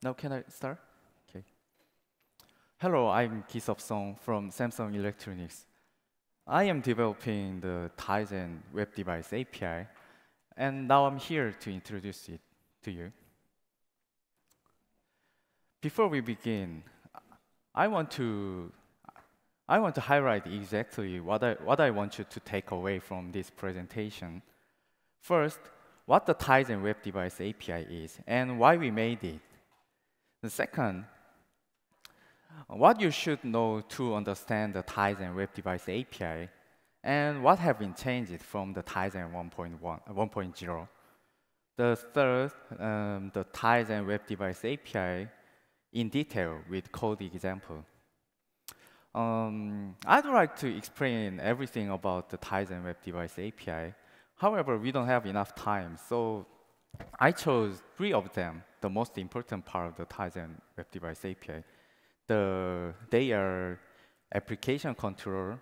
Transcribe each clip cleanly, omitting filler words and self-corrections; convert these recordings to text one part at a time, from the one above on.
Now can I start? Okay. Hello, I'm Kisub from Samsung Electronics. I am developing the Tizen Web Device API, and now I'm here to introduce it to you. Before we begin, I want to highlight exactly what I want you to take away from this presentation. First, what the Tizen Web Device API is and why we made it. The second, what you should know to understand the Tizen Web Device API and what have been changed from the Tizen 1.0. The third, the Tizen Web Device API in detail with code example. I'd like to explain everything about the Tizen Web Device API. However, we don't have enough time, so I chose 3 of them, the most important part of the Tizen Web Device API. They are application controller,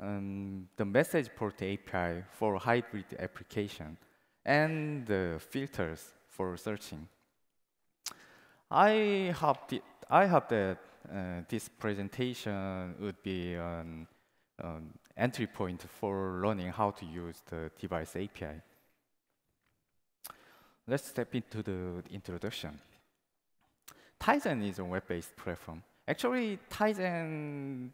the message port API for hybrid application, and the filters for searching. I hope that this presentation would be an entry point for learning how to use the device API. Let's step into the introduction. Tizen is a web-based platform. Actually, Tizen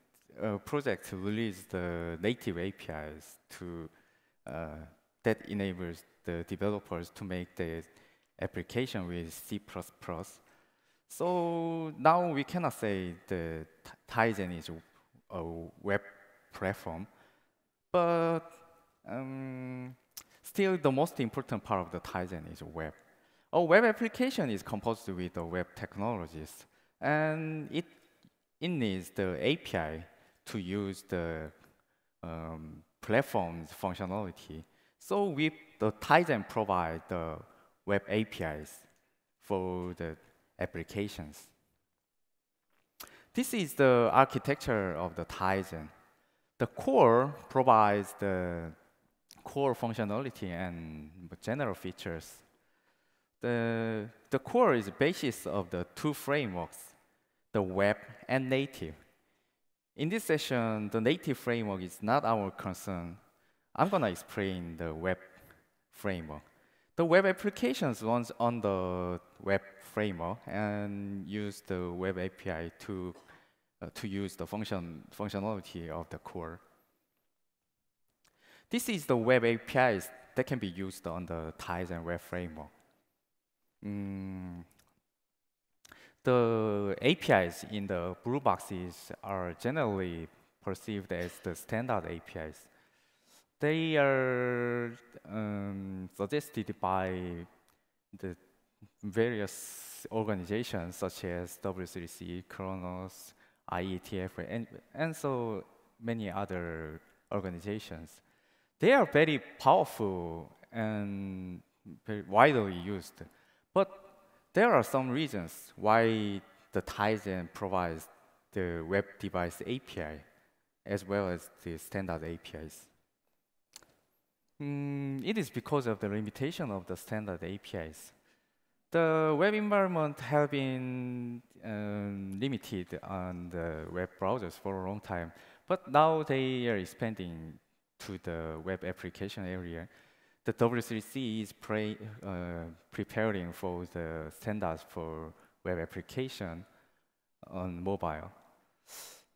project released the native APIs that enables the developers to make the application with C++. So now we cannot say the Tizen is a web platform, but still the most important part of the Tizen is web. A web application is composed with the web technologies, and it needs the API to use the platform's functionality. So the Tizen provide the web APIs for the applications. This is the architecture of the Tizen. The core provides the core functionality and general features. The core is the basis of the 2 frameworks, the web and native. In this session, the native framework is not our concern. I'm going to explain the web framework. The web applications runs on the web framework and use the web API to use the functionality of the core. This is the web APIs that can be used on the Tizen web framework. The APIs in the blue boxes are generally perceived as the standard APIs. They are suggested by the various organizations such as W3C, Kronos, IETF, and so many other organizations. They are very powerful and very widely used, but there are some reasons why the Tizen provides the web device API as well as the standard APIs. It is because of the limitation of the standard APIs. The web environment have been limited on the web browsers for a long time, but now they are expanding to the web application area. The W3C is preparing for the standards for web application on mobile.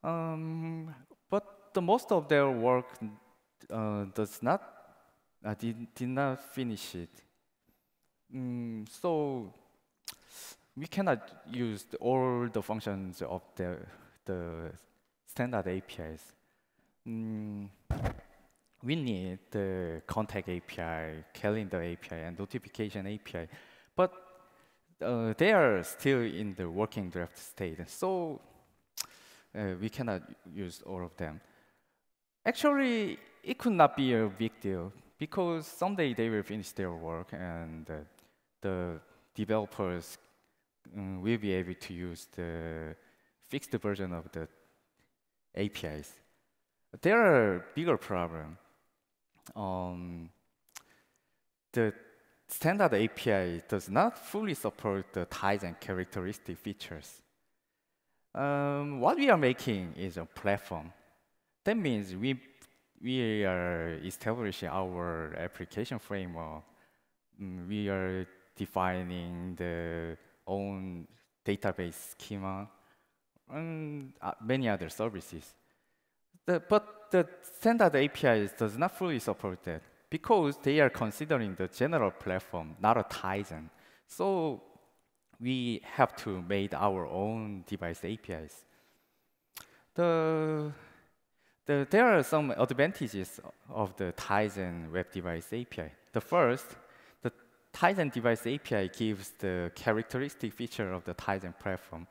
But most of their work did not finish it. So we cannot use all the functions of the standard APIs. We need the contact API, calendar API, and notification API, but they are still in the working draft state, so we cannot use all of them. Actually, it could not be a big deal, because someday they will finish their work, and the developers will be able to use the fixed version of the APIs. There are bigger problems. The standard API does not fully support the Tizen characteristic features. What we are making is a platform. That means we are establishing our application framework. We are defining the own database schema and many other services. But the standard APIs does not fully support that because they are considering the general platform, not a Tizen. So we have to make our own device APIs. There are some advantages of the Tizen Web Device API. The first, the Tizen Device API gives the characteristic feature of the Tizen platform.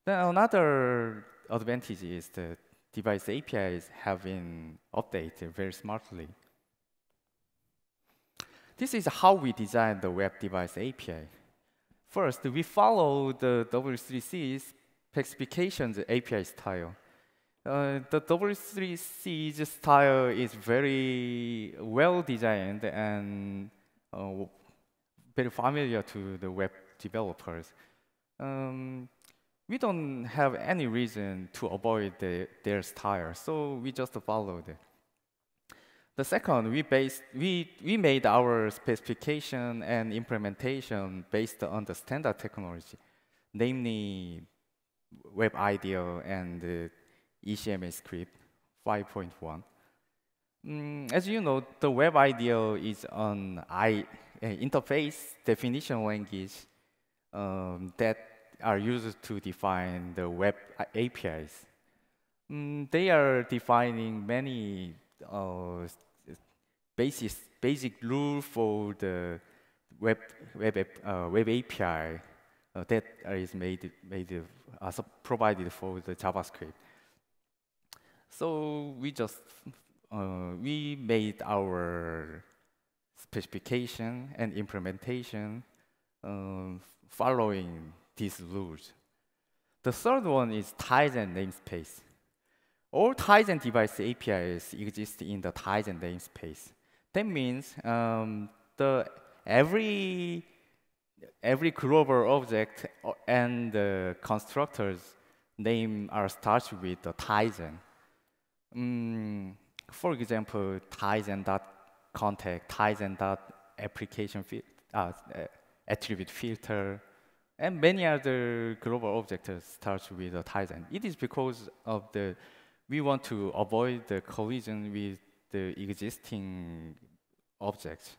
Then another advantage is the device APIs have been updated very smartly. This is how we design the web device API. First, we follow the W3C specifications API style. The W3C style is very well designed and very familiar to the web developers. We don't have any reason to avoid their style, so we just followed it. The second, we made our specification and implementation based on the standard technology, namely Web IDE and ECMA script 5.1. As you know, the Web IDE is an interface definition language that are used to define the web APIs. They are defining many basic rules for the web API that is provided for the JavaScript. So we made our specification and implementation following these rules. The third one is Tizen namespace. All Tizen device APIs exist in the Tizen namespace. That means every global object and the constructor's name are started with the Tizen. For example, Tizen.contact, Tizen.application attribute filter, and many other global objects start with a Tizen. It is because of we want to avoid the collision with the existing objects.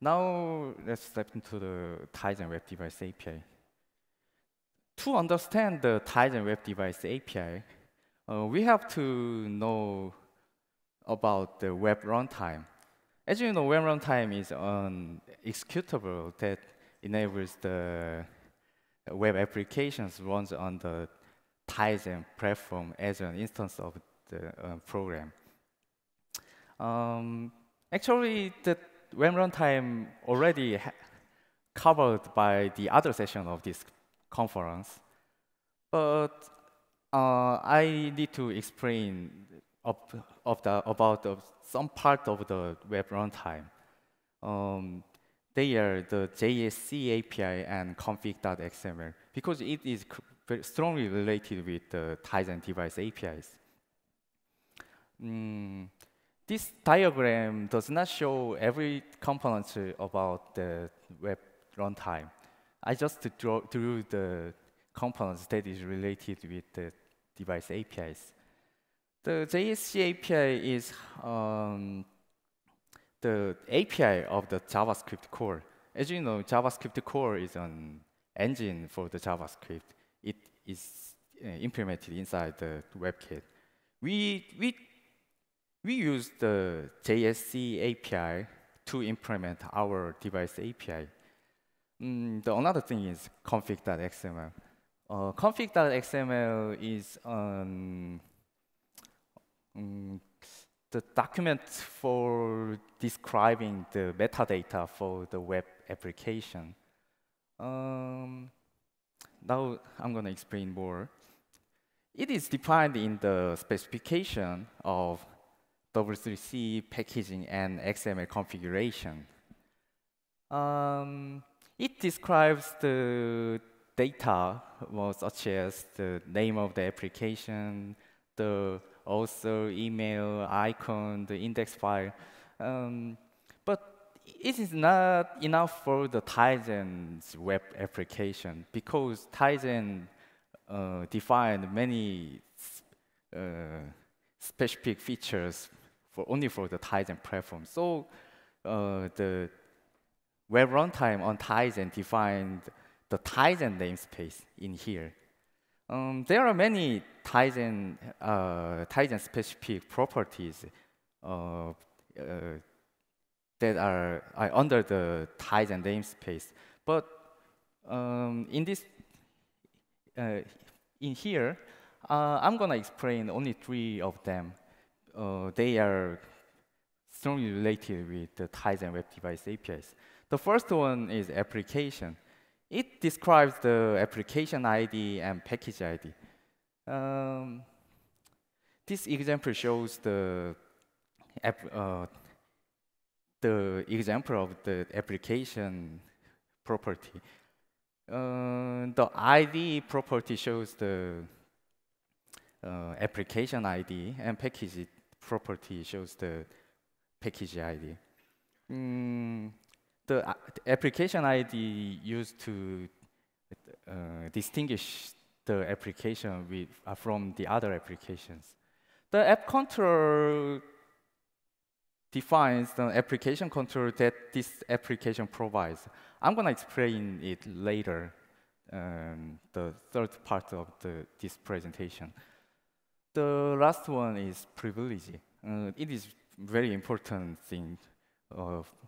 Now let's step into the Tizen Web Device API. To understand the Tizen Web Device API, we have to know about the web runtime. As you know, web runtime is an executable that enables the web applications runs on the Tizen platform as an instance of the program. Actually, the web runtime already covered by the other session of this conference, but I need to explain about some part of the web runtime. They are the JSC API and config.xml because it is very strongly related with the Tizen device APIs. This diagram does not show every component about the web runtime. I just drew the components that is related with the device APIs. The JSC API is the API of the JavaScript core. As you know, JavaScript core is an engine for the JavaScript. It is implemented inside the WebKit. We use the JSC API to implement our device API. Another thing is config.xml. Config.xml is the document for describing the metadata for the web application. Now I'm going to explain more. It is defined in the specification of W3C packaging and XML configuration. It describes the data, such as the name of the application, the author, email, icon, the index file. But it is not enough for the Tizen's web application, because Tizen defined many specific features only for the Tizen platform. So the web runtime on Tizen defined the Tizen namespace in here. There are many Tizen specific properties that are under the Tizen namespace. But in here, I'm gonna explain only 3 of them. They are strongly related with the Tizen Web Device APIs. The first one is application. It describes the application ID and package ID. This example shows the example of the application property. The ID property shows the application ID, and package property shows the package ID. The application ID used to distinguish the application from the other applications. The app controller defines the application control that this application provides. I'm going to explain it later, the third part of this presentation. The last one is privilege. It is very important thing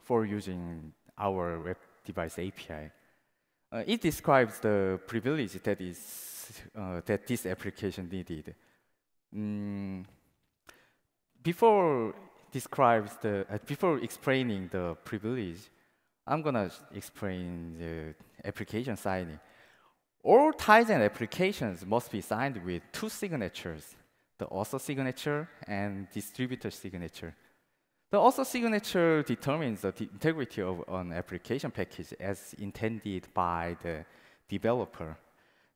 for using our web device API. It describes the privilege that this application needed. Before explaining the privilege, I'm gonna explain the application signing. All Tizen applications must be signed with 2 signatures: the author signature and distributor signature. The author signature determines the integrity of an application package as intended by the developer.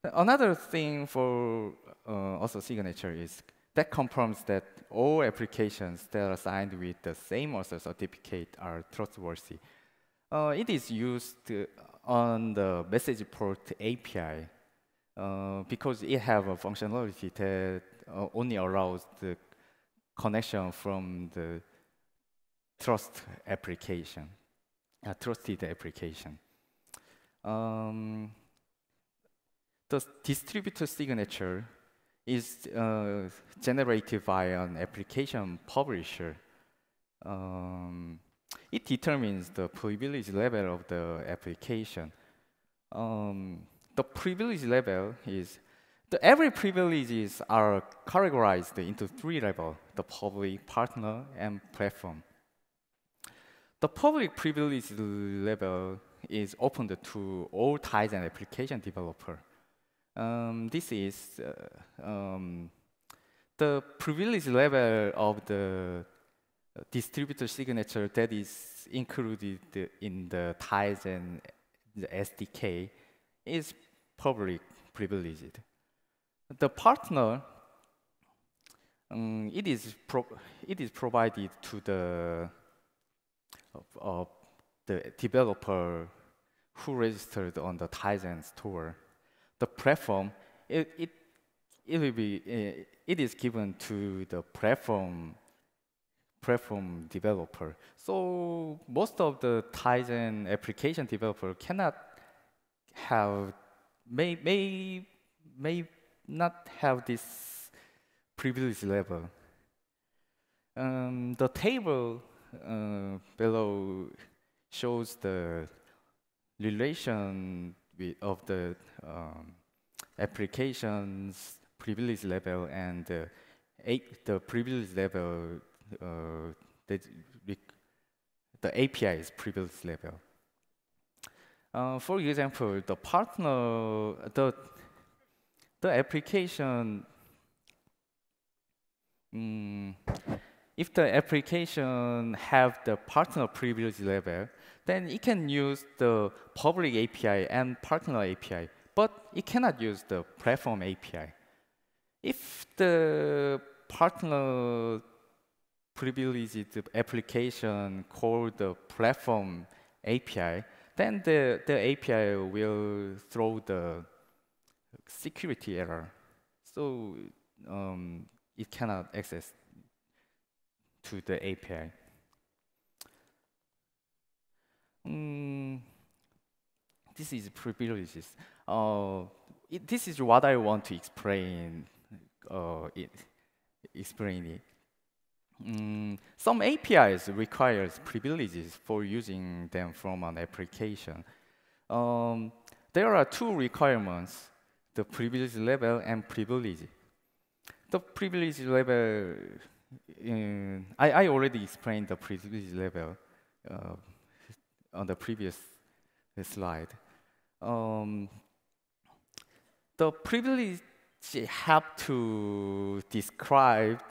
Another thing for author signature is that confirms that all applications that are signed with the same author certificate are trustworthy. It is used on the message port API because it has a functionality that only allows the connection from the trusted application. The distributor signature is generated by an application publisher. It determines the privilege level of the application. The privilege level is every privileges are categorized into 3 levels: the public, partner, and platform. The public privilege level is opened to all Tizen application developer. This is the privilege level of the distributor signature that is included in the Tizen SDK is public privileged. The partner, it is provided to the developer who registered on the Tizen store. The platform, it is given to the platform developer. So most of the Tizen application developer cannot have, may not have this privilege level. The table below shows the relation of the application's privilege level and the privilege level the API's privilege level. For example, the partner, the application, if the application have the partner privilege level, then it can use the public API and partner API, but it cannot use the platform API. If the partner privileged application call the platform API, then the API will throw the security error. So it cannot access to the API. This is privileges. This is what I want to explain. Explain it. Some APIs requires privileges for using them from an application. There are two requirements: the privilege level and privilege. The privilege level, I already explained the privilege level on the previous slide. The privilege have to describe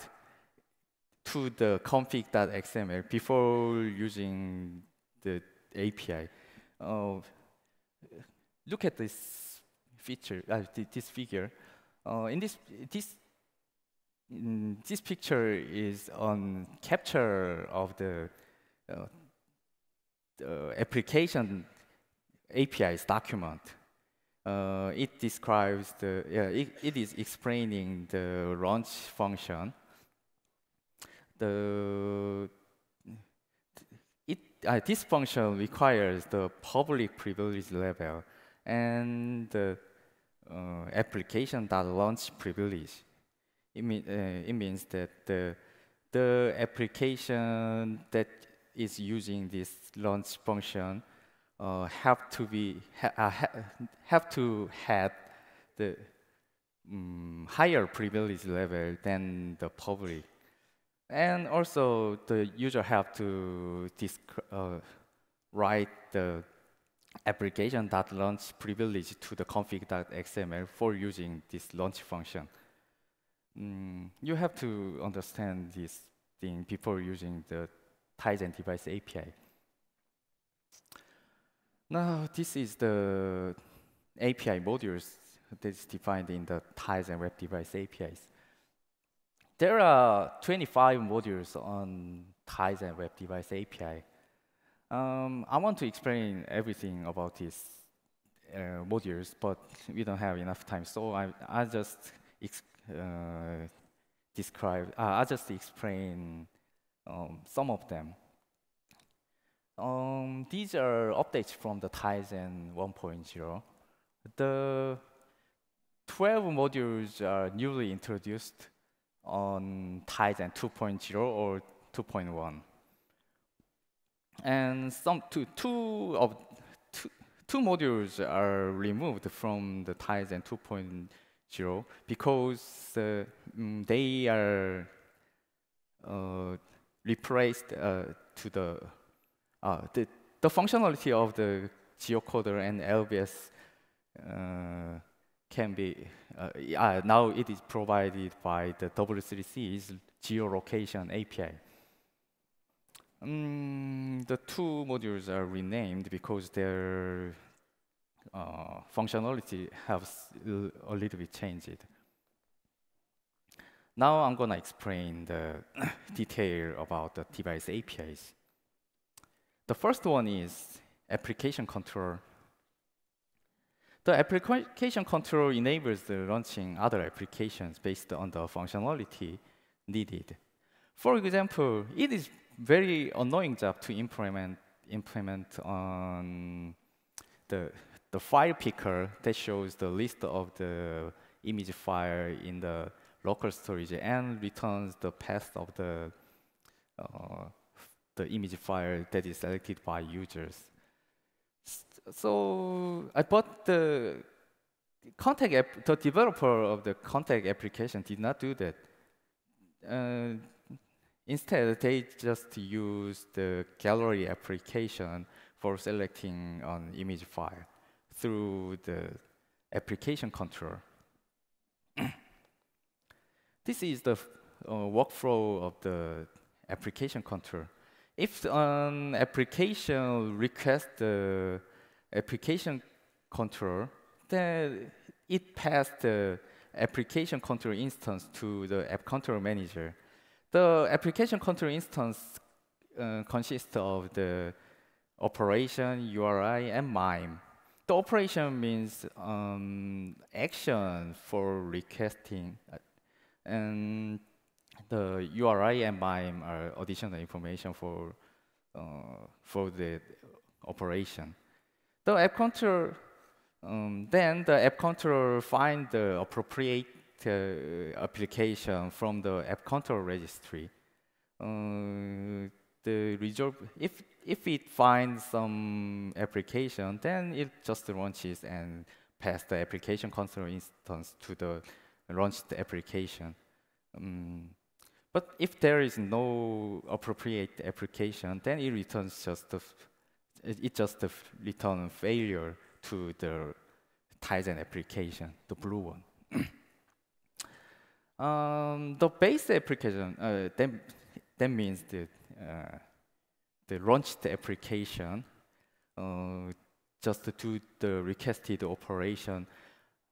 to the config.xml before using the API. Look at this feature, this figure. This picture is on capture of the application API's document. It describes it is explaining the launch function. This function requires the public privilege level and the application.launch privilege. It means that the application that is using this launch function have to have the higher privilege level than the public. And also, the user have to write the application.launch privilege to the config.xml for using this launch function. You have to understand this thing before using the Tizen Device API. Now, this is the API modules that's defined in the Tizen Web Device APIs. There are 25 modules on Tizen Web Device API. I want to explain everything about these modules, but we don't have enough time, so I just explain some of them. These are updates from the Tizen 1.0. The 12 modules are newly introduced on Tizen 2.0 or 2.1. And two modules are removed from the Tizen 2.0 because they are replaced to the functionality of the geocoder and LBS can be now it is provided by the W3C's geolocation API. The two modules are renamed because their functionality has a little bit changed. Now I'm gonna explain the detail about the device APIs. The first one is application control. The application control enables the launching other applications based on the functionality needed. For example, it is very annoying job to implement on the file picker that shows the list of the image file in the local storage and returns the path of the image file that is selected by users. So, but the developer of the contact application did not do that. Instead, they just use the gallery application for selecting an image file through the application control. This is the workflow of the application control. If an application requests the application control, then it passes the application control instance to the app control manager. The application control instance consists of the operation, URI, and MIME. The operation means action for requesting, and the URI and MIME are additional information for the operation. The app control, then the app control finds the appropriate application from the app control registry. The result, if it finds some application, then it just launches and passes the application control instance to the launched application. But if there is no appropriate application, then it returns just return failure to the Tizen application, the blue one. The base application, that means the launched application just to do the requested operation.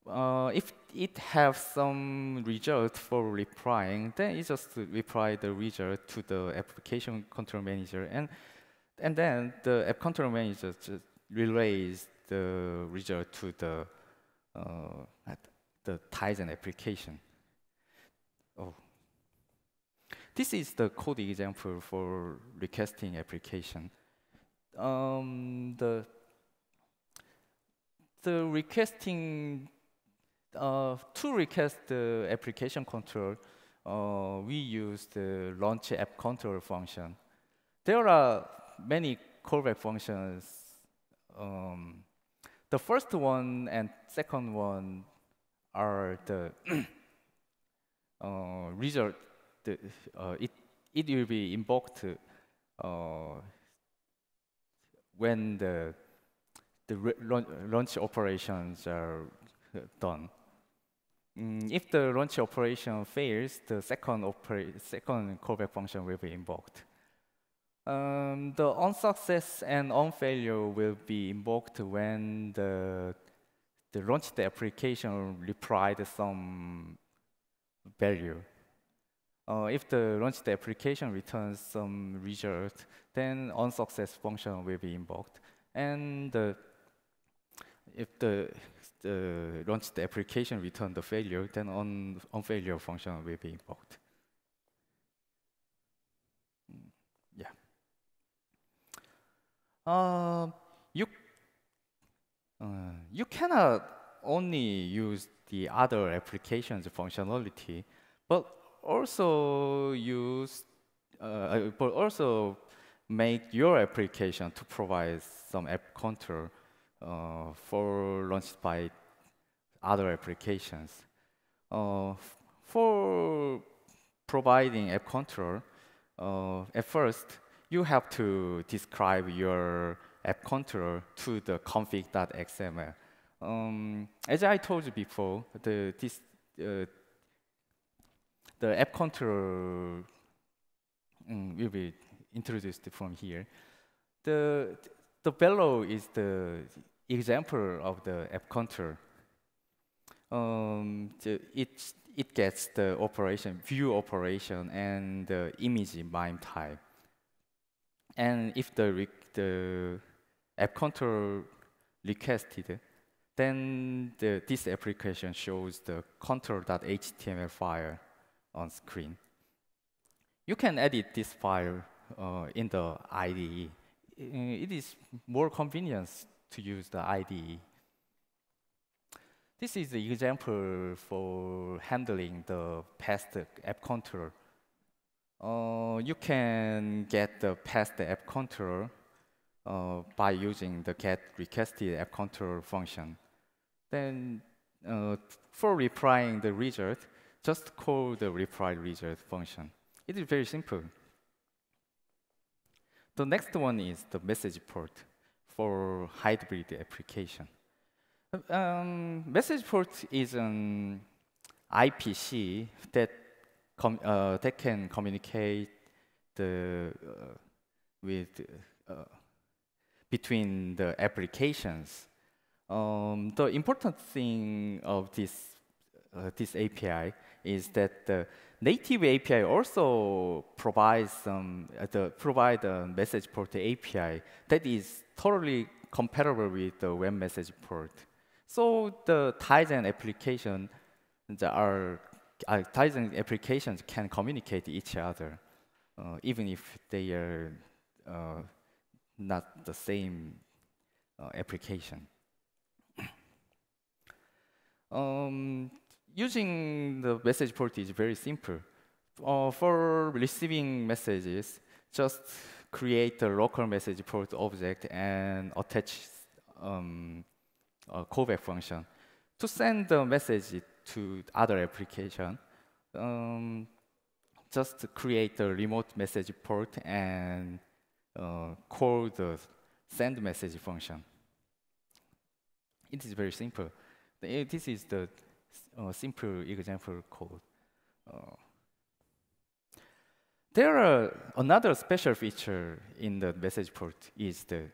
If it has some result for replying, then it just reply the result to the application control manager, and then the app control manager just relays the result to the Tizen application. Oh. This is the code example for requesting application. The requesting to request the application control, we use the launch app control function. There are many callback functions. The first one and second one are the result. It will be invoked when the launch operations are done. If the launch operation fails, the second callback function will be invoked. The onSuccess and onFailure will be invoked when the launched application replied some value. If the launched application returns some result, then onSuccess function will be invoked. And if the launched application returns the failure, then onFailure function will be invoked. You cannot only use the other application's functionality, but also make your application to provide some app control for launched by other applications. For providing app control, at first, you have to describe your app control to the config.xml. As I told you before, the app control will be introduced from here. The below is the example of the app control. It gets the operation, view operation, and the image MIME type. And if the app control requested, then this application shows the control.html file on screen. You can edit this file in the IDE. It is more convenient to use the IDE. This is the example for handling the past app control. You can get the past app control by using the get requested app control function. Then for replying the result, just call the reply result function. It is very simple. The next one is the message port for hybrid application. Message port is an IPC that can communicate the between the applications. The important thing of this API is that the native API also provides provide a message port API that is totally compatible with the web message port. So the Tizen applications can communicate each other, even if they are not the same application. Using the message port is very simple. For receiving messages, just create a local message port object and attach a callback function. To send the message to other application, just create a remote message port and call the send message function. It is very simple. This is the simple example code. There are another special feature in the message port is the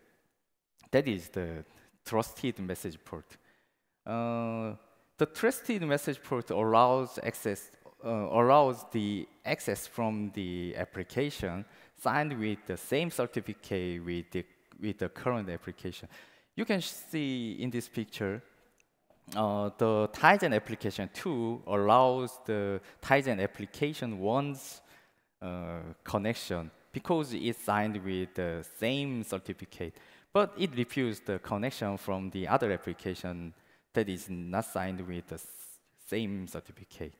trusted message port. The trusted message port allows the access from the application signed with the same certificate with the current application. You can see in this picture, the Tizen application 2 allows the Tizen application 1's connection because it's signed with the same certificate, but it refused the connection from the other application that is not signed with the same certificate.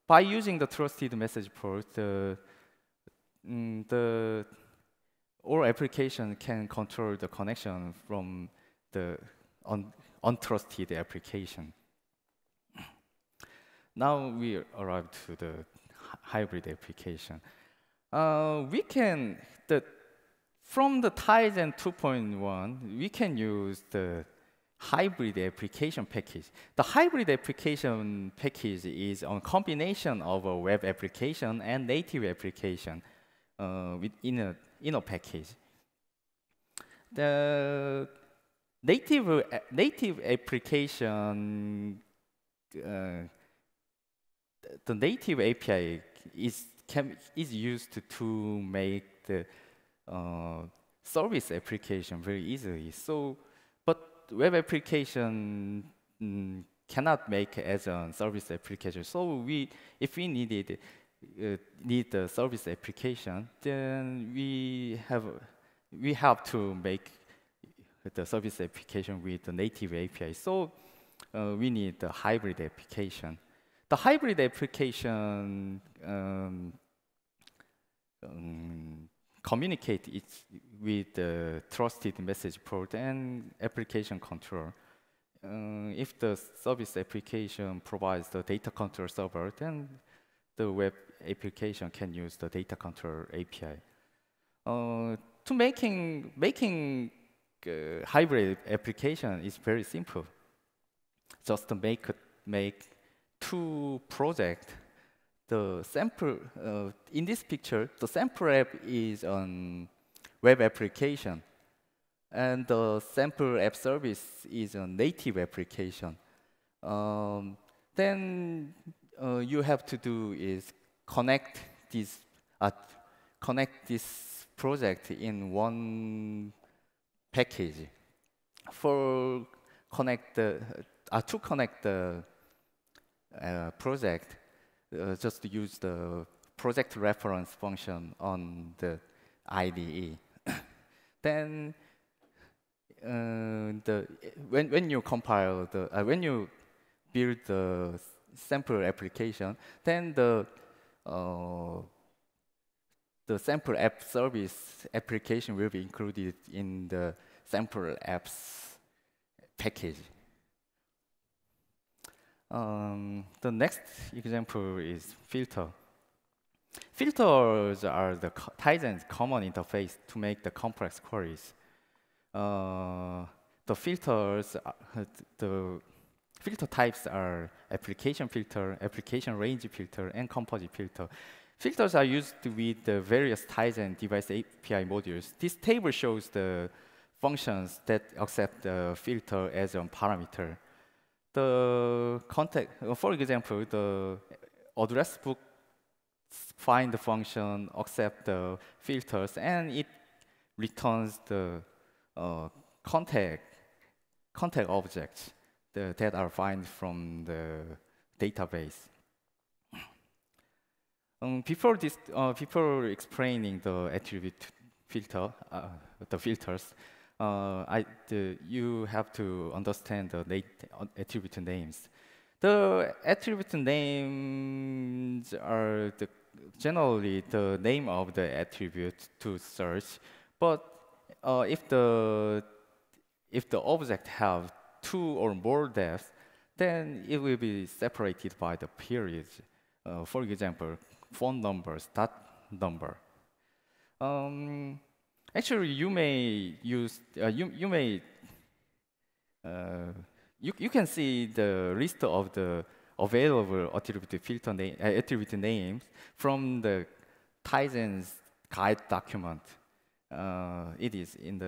By using the trusted message port, all application can control the connection from the untrusted application. Now we arrived to the hybrid application. From the Tizen 2.1, we can use the hybrid application package. The hybrid application package is a combination of a web application and native application in a package. The native application, the native API is used to make the service application very easily. But web application cannot make as a service application. So if we need the service application, then we have to make the service application with the native API. So we need the hybrid application. The hybrid application communicate with the trusted message port and application control. If the service application provides the data control server, then the web application can use the data control API. To making hybrid application is very simple. Just to make two projects. The sample in this picture, the sample app is a web application, and the sample app service is a native application. Then you have to do is connect this project in one package. To connect the project, just use the project reference function on the IDE. Then when you compile when you build the sample application, then the sample app service application will be included in the sample apps package. The next example is filter. Filters are the Tizen's common interface to make the complex queries. The filter types are application filter, application range filter, and composite filter. Filters are used with the various Tizen device API modules. This table shows the functions that accept the filter as a parameter. The context, for example, the address book find the function, accept the filters, and it returns the contact objects that are found from the database. Before explaining the attribute filter, the filters, you have to understand the attribute names. The attribute names are generally the name of the attribute to search, but if the object have 2 or more depths, then it will be separated by the periods. For example, phone numbers, that number. Actually, you may use you can see the list of the available attribute names from the Tizen's guide document. It is in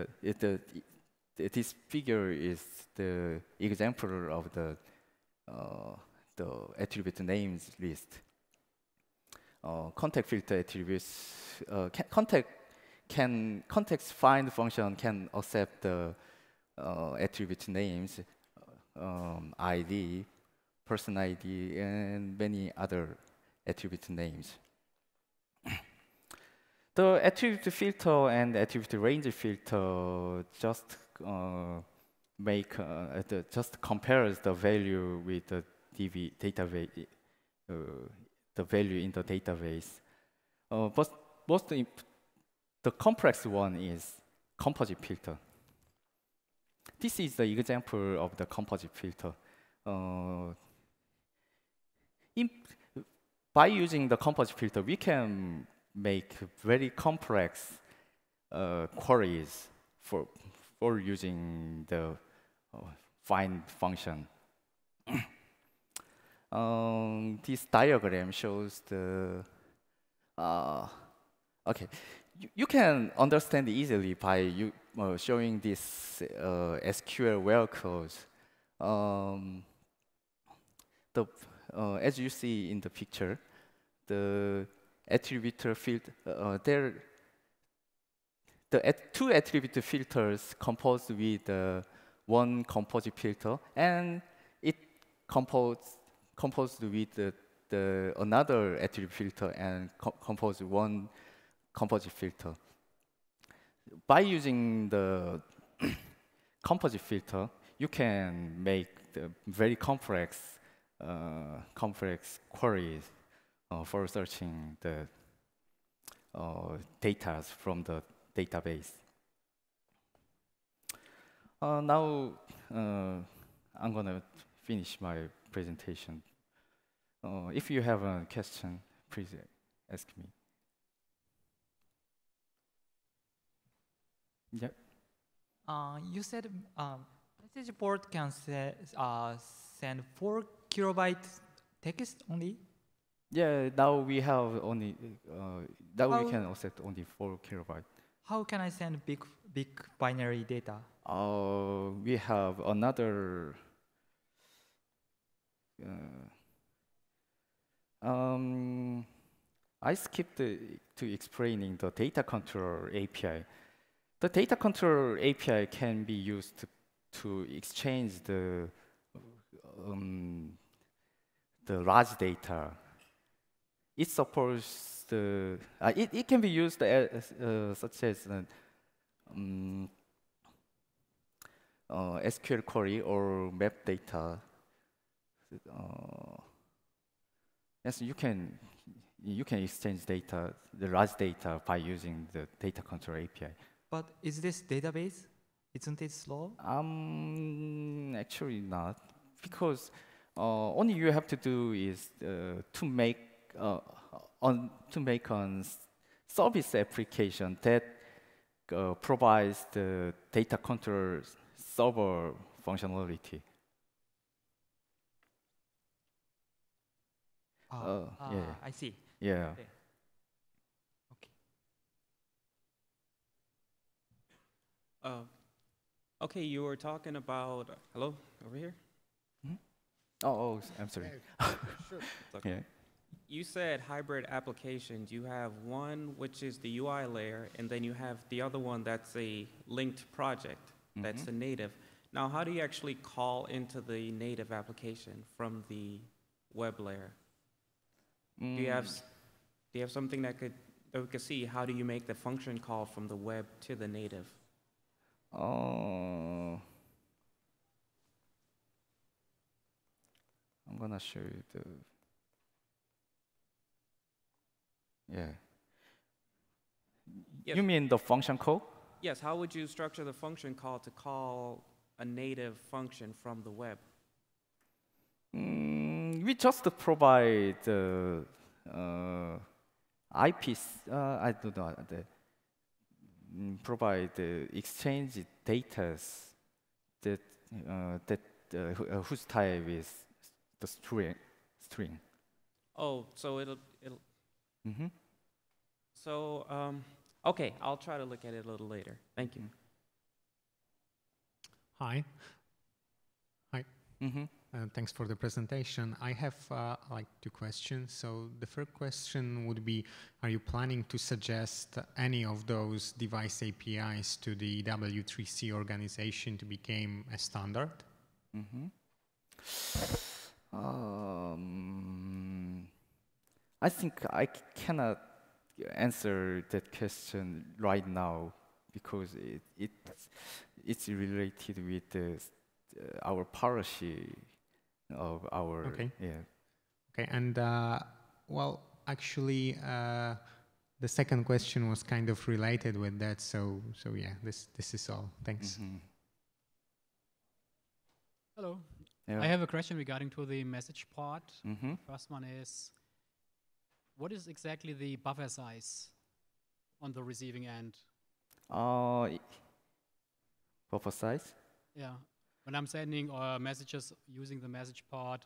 this figure is the example of the attribute names list. Context filter attributes context find function can accept the attribute names, ID, person ID, and many other attribute names. The attribute filter and attribute range filter just just compares the value with the database, the value in the database. But the complex one is composite filter. This is the example of the composite filter. By using the composite filter, we can make very complex queries for using the find function. This diagram shows the okay. You can understand easily by showing this SQL where clause. As you see in the picture, the attribute filter two attribute filters composed with one composite filter, and it composed with another attribute filter and composed one composite filter. By using the composite filter, you can make the very complex queries for searching the data from the database. Now I'm gonna finish my presentation. If you have a question, please ask me. Yeah. You said message board can send 4 kilobytes text only? Yeah, now we have only we can accept only 4 kilobytes. How can I send big binary data? We have another. I skipped to explaining the data controller API. The data controller API can be used to exchange the large data. It supports the. It can be used as such as SQL query or map data. Yes, you can exchange data, the large data, by using the data controller API. But is this database? Isn't it slow? Actually not, because only you have to do is to make a service application that provides the data controller server functionality. Yeah. I see. Yeah. Okay. Uh, okay, you were talking about, hello, over here? Mhm. Oh, I'm sorry. Sure. It's okay. Yeah. You said hybrid applications. You have one which is the UI layer, and then you have the other one that's a linked project, that's a native. Now, how do you actually call into the native application from the web layer? Do you have something that we could see? How do you make the function call from the web to the native? I'm gonna show you the. Yeah. Yes. You mean the function call? Yes, how would you structure the function call to call a native function from the web? We just provide IPs. I don't know. Provide exchange data that whose type is the string. Oh, so it'll. So okay, I'll try to look at it a little later. Thank you. Hi. Thanks for the presentation. I have like 2 questions. So the first question would be, are you planning to suggest any of those device APIs to the W3C organization to become a standard? I think I cannot answer that question right now because it's related with our policy of our Okay, and well, actually, the second question was kind of related with that. So yeah, this is all. Thanks. Hello. Yeah. I have a question regarding to the message part. First one is, what is exactly the buffer size on the receiving end? Buffer size? Yeah. When I'm sending messages using the message part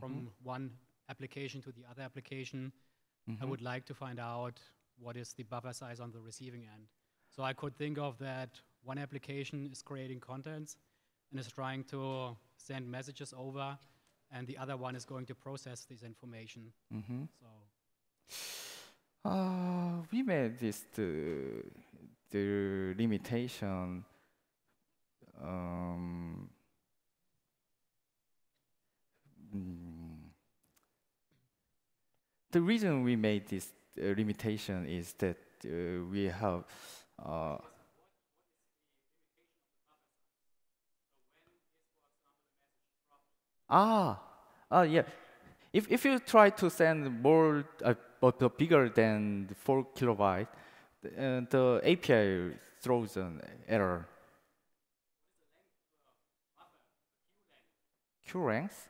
from one application to the other application, I would like to find out what is the buffer size on the receiving end. So I could think of that one application is creating contents and is trying to send messages over, and the other one is going to process this information. So we made this the limitation. The reason we made this limitation is that we have yeah. If you try to send more bigger than 4 kilobyte, the API throws an error. Queue length?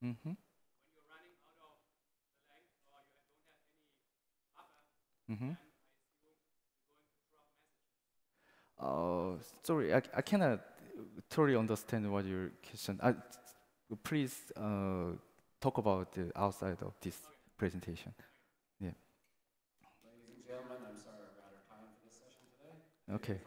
When you're running out of the length or you don't have any buffer, then I assume you're going to drop messages. Sorry, I cannot totally understand what your question. Please talk about the outside of this presentation. Yeah. Ladies and gentlemen, I'm sorry we're out of time for this session today. Okay.